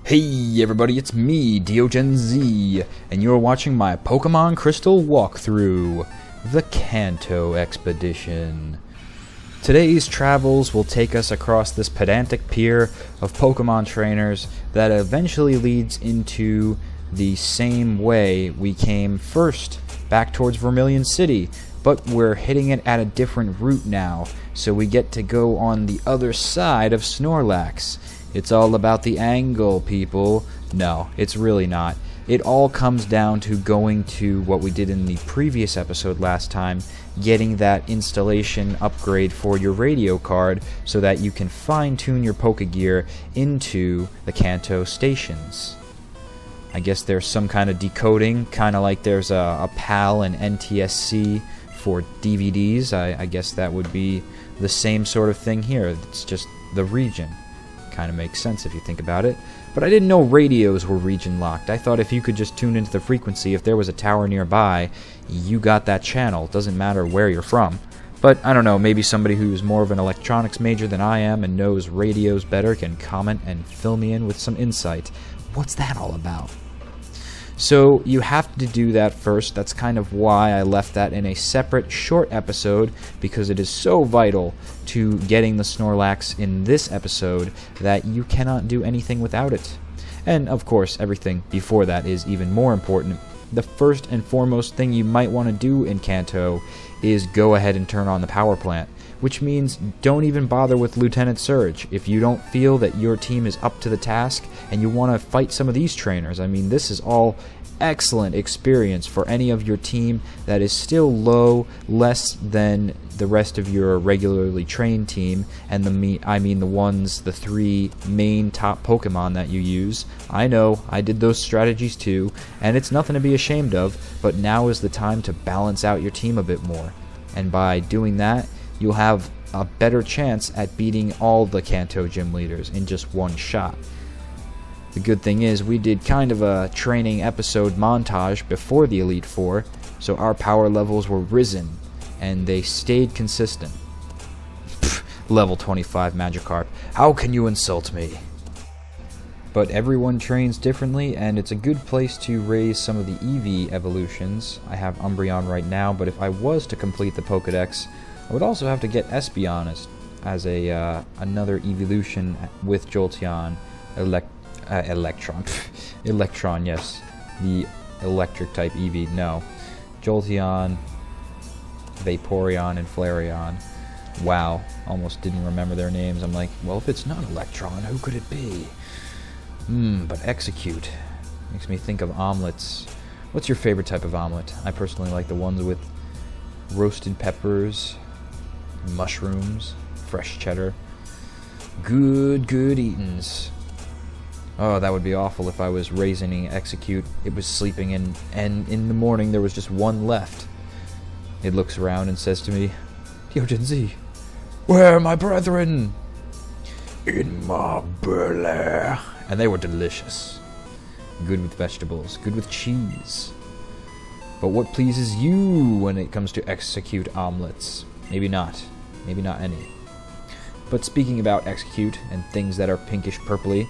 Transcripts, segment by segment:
Hey everybody, it's me, DeoGenZ, and you're watching my Pokemon Crystal walkthrough, the Kanto Expedition. Today's travels will take us across this pedantic pier of Pokemon trainers that eventually leads into the same way we came first, back towards Vermilion City, but we're hitting it at a different route now, so we get to go on the other side of Snorlax. It's all about the angle, people. No, it's really not. It all comes down to going to what we did in the previous episode last time, getting that installation upgrade for your radio card so that you can fine-tune your Pokegear into the Kanto stations. I guess there's some kind of decoding, kind of like there's a PAL and NTSC for DVDs. I guess that would be the same sort of thing here. It's just the region. Kind of makes sense if you think about it. But I didn't know radios were region locked. I thought if you could just tune into the frequency, if there was a tower nearby, you got that channel. It doesn't matter where you're from. But I don't know, maybe somebody who's more of an electronics major than I am and knows radios better can comment and fill me in with some insight. What's that all about? So you have to do that first. That's kind of why I left that in a separate short episode, because it is so vital to getting the Snorlax in this episode that you cannot do anything without it. And of course, everything before that is even more important. The first and foremost thing you might want to do in Kanto is go ahead and turn on the power plant, which means don't even bother with Lieutenant Surge. If you don't feel that your team is up to the task and you want to fight some of these trainers, I mean, this is all excellent experience for any of your team that is still low, less than the rest of your regularly trained team, and the three main top Pokemon that you use. I know, I did those strategies too, and it's nothing to be ashamed of, but now is the time to balance out your team a bit more. And by doing that, you'll have a better chance at beating all the Kanto gym leaders in just one shot. The good thing is we did kind of a training episode montage before the Elite Four, so our power levels were risen, and they stayed consistent. Pfft, level 25 Magikarp, how can you insult me? But everyone trains differently, and it's a good place to raise some of the EV evolutions. I have Umbreon right now, but if I was to complete the Pokedex, I would also have to get Espeon as another evolution with Jolteon, Electron, yes. The electric type EV, no. Jolteon, Vaporeon, and Flareon. Wow, almost didn't remember their names. I'm like, well, if it's not Electron, who could it be? But Execute makes me think of omelets. What's your favorite type of omelet? I personally like the ones with roasted peppers, mushrooms, fresh cheddar. Good eatins'. Oh, that would be awful if I was raisioning Execute. It was sleeping and in the morning there was just one left. It looks around and says to me, DeoGenZ, where are my brethren? In my belly. And they were delicious. Good with vegetables, good with cheese. But what pleases you when it comes to Execute omelets? Maybe not any. But speaking about Execute and things that are pinkish purpley,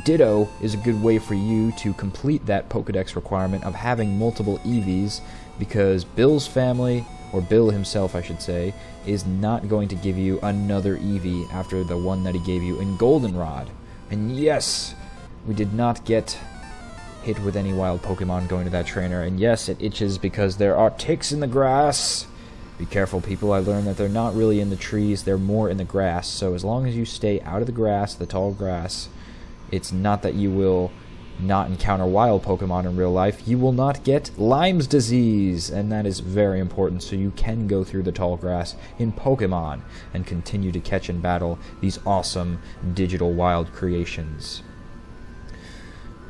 Ditto is a good way for you to complete that Pokedex requirement of having multiple EVs, because Bill's family, or Bill himself I should say, is not going to give you another EV after the one that he gave you in Goldenrod. And yes, we did not get hit with any wild Pokemon going to that trainer, and yes, it itches because there are ticks in the grass. Be careful, people. I learned that they're not really in the trees, they're more in the grass, so as long as you stay out of the grass, the tall grass, it's not that you will not encounter wild Pokemon in real life. You will not get Lyme's disease, and that is very important, so you can go through the tall grass in Pokemon and continue to catch and battle these awesome digital wild creations.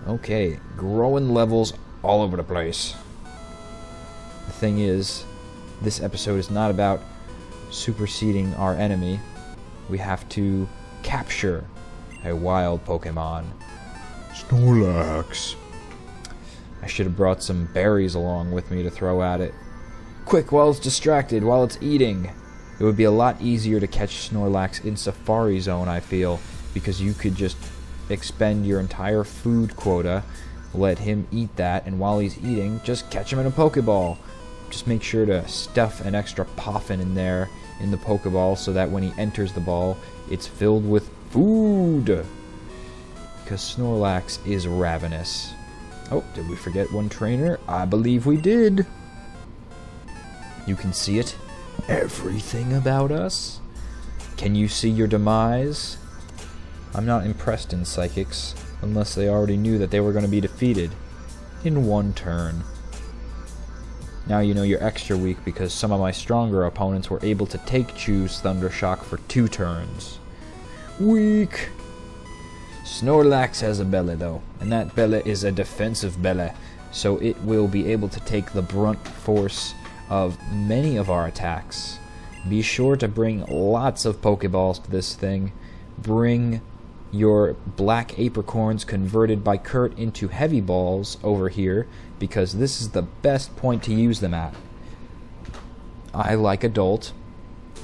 Okay, growing levels all over the place. The thing is, this episode is not about superseding our enemy. We have to capture a wild Pokemon. Snorlax. I should have brought some berries along with me to throw at it. Quick, while it's distracted, while it's eating. It would be a lot easier to catch Snorlax in Safari Zone, I feel, because you could just expend your entire food quota. Let him eat that, and while he's eating, just catch him in a Pokeball. Just make sure to stuff an extra Poffin in there in the Pokeball so that when he enters the ball, it's filled with food. Because Snorlax is ravenous. Oh, did we forget one trainer? I believe we did. You can see it. Everything about us. Can you see your demise? I'm not impressed in Psychics, unless they already knew that they were going to be defeated in one turn. Now you know you're extra weak because some of my stronger opponents were able to take Chew's Thundershock for 2 turns. Weak! Snorlax has a belly though, and that belly is a defensive belly, so it will be able to take the brunt force of many of our attacks. Be sure to bring lots of Pokeballs to this thing. Bring your black apricorns converted by Kurt into heavy balls over here, because this is the best point to use them at. I, like Adult,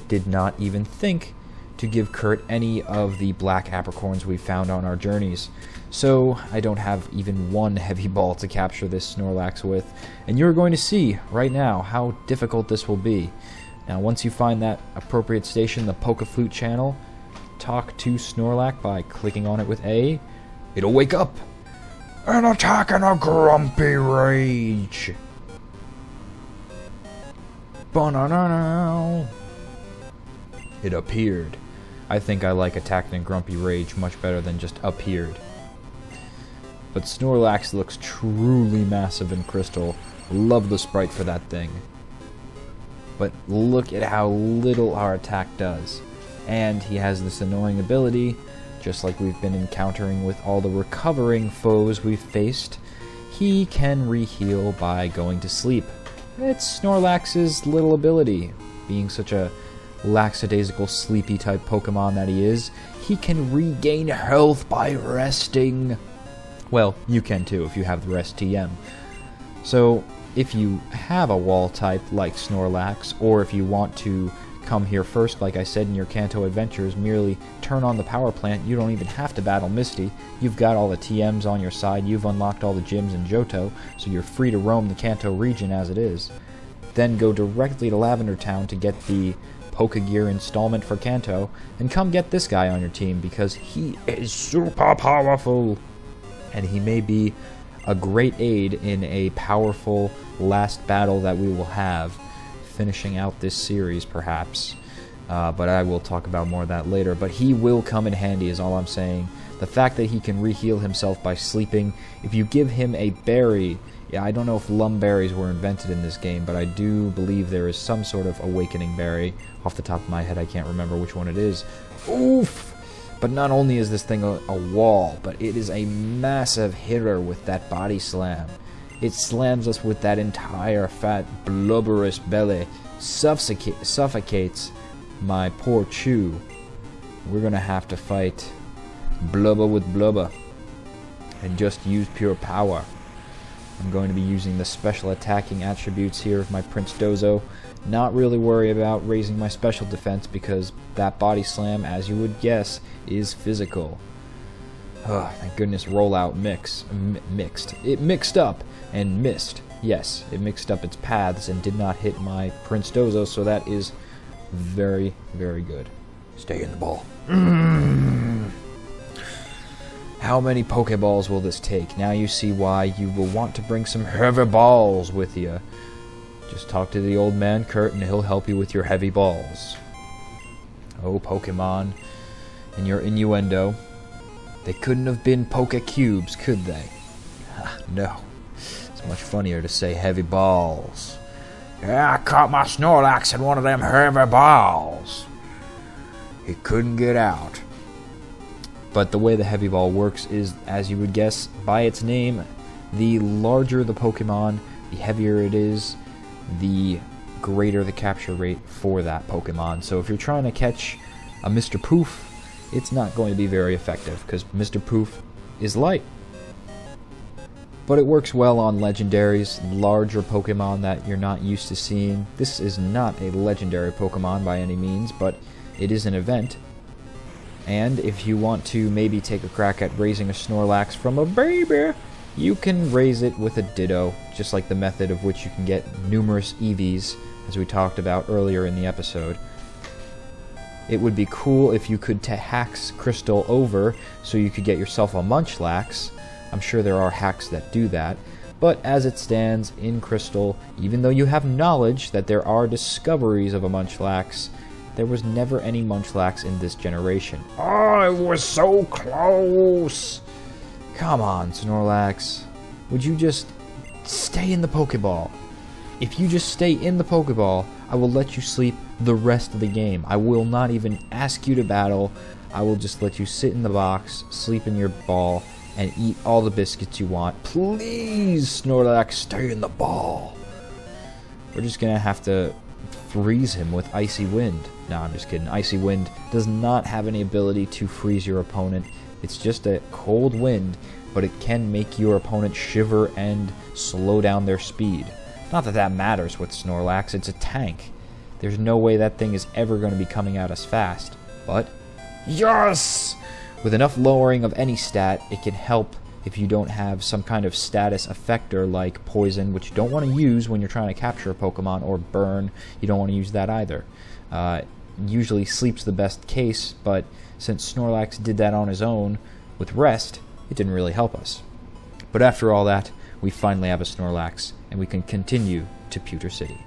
did not even think to give Kurt any of the black apricorns we found on our journeys, so I don't have even one heavy ball to capture this Snorlax with, and you're going to see right now how difficult this will be. Now once you find that appropriate station, the Pokeflute channel, talk to Snorlax by clicking on it with A. It'll wake up and attack in a grumpy rage. Ba-na-na-na. It appeared. I think I like attacking in grumpy rage much better than just appeared. But Snorlax looks truly massive in Crystal. Love the sprite for that thing. But look at how little our attack does. And he has this annoying ability, just like we've been encountering with all the recovering foes we've faced. He can re-heal by going to sleep. It's Snorlax's little ability. Being such a lackadaisical, sleepy type Pokemon that he is, he can regain health by resting. Well, you can too if you have the Rest TM. So, if you have a wall type like Snorlax, or if you want to come here first, like I said in your Kanto adventures, merely turn on the power plant, you don't even have to battle Misty. You've got all the TMs on your side, you've unlocked all the gyms in Johto, so you're free to roam the Kanto region as it is. Then go directly to Lavender Town to get the Pokegear installment for Kanto, and come get this guy on your team, because he is super powerful, and he may be a great aid in a powerful last battle that we will have, finishing out this series perhaps. But I will talk about more of that later. But he will come in handy is all I'm saying. The fact that he can re-heal himself by sleeping, if you give him a berry, yeah, I don't know if Lumberries were invented in this game, but I do believe there is some sort of awakening berry. Off the top of my head, I can't remember which one it is. Oof! But not only is this thing a wall, but it is a massive hitter with that body slam. It slams us with that entire fat, blubberous belly, suffocates my poor Chew. We're gonna have to fight Blubber with Blubber and just use pure power. I'm going to be using the special attacking attributes here of my Prince Dozo. Not really worry about raising my special defense because that body slam, as you would guess, is physical. Oh, thank goodness rollout mixed. It mixed up and missed. Yes, it mixed up its paths and did not hit my Prince Dozo, so that is very, very good. Stay in the ball. How many Pokeballs will this take? Now you see why you will want to bring some heavy balls with you. Just talk to the old man Kurt and he'll help you with your heavy balls. Oh, Pokemon. And your innuendo. They couldn't have been Poke-Cubes, could they? No. It's much funnier to say heavy balls. Yeah, I caught my Snorlax in one of them heavy balls. He couldn't get out. But the way the heavy ball works is, as you would guess by its name, the larger the Pokemon, the heavier it is, the greater the capture rate for that Pokemon. So if you're trying to catch a Mr. Poof, it's not going to be very effective because Mr. Poof is light. But it works well on legendaries, larger Pokemon that you're not used to seeing. This is not a legendary Pokemon by any means, but it is an event. And if you want to maybe take a crack at raising a Snorlax from a baby, you can raise it with a Ditto, just like the method of which you can get numerous EVs, as we talked about earlier in the episode. It would be cool if you could hacks Crystal over so you could get yourself a Munchlax. I'm sure there are hacks that do that. But as it stands in Crystal, even though you have knowledge that there are discoveries of a Munchlax, there was never any Munchlax in this generation. Oh, it was so close! Come on, Snorlax. Would you just stay in the Pokeball? If you just stay in the Pokeball, I will let you sleep the rest of the game. I will not even ask you to battle. I will just let you sit in the box, sleep in your ball, and eat all the biscuits you want. Please, Snorlax, stay in the ball. We're just gonna have to freeze him with Icy Wind. No, I'm just kidding. Icy Wind does not have any ability to freeze your opponent. It's just a cold wind, but it can make your opponent shiver and slow down their speed. Not that that matters with Snorlax, it's a tank. There's no way that thing is ever going to be coming out as fast. But, yes! With enough lowering of any stat, it can help if you don't have some kind of status effector like Poison, which you don't want to use when you're trying to capture a Pokemon, or Burn. You don't want to use that either. Usually Sleep's the best case, but since Snorlax did that on his own with Rest, it didn't really help us. But after all that, we finally have a Snorlax, and we can continue to Pewter City.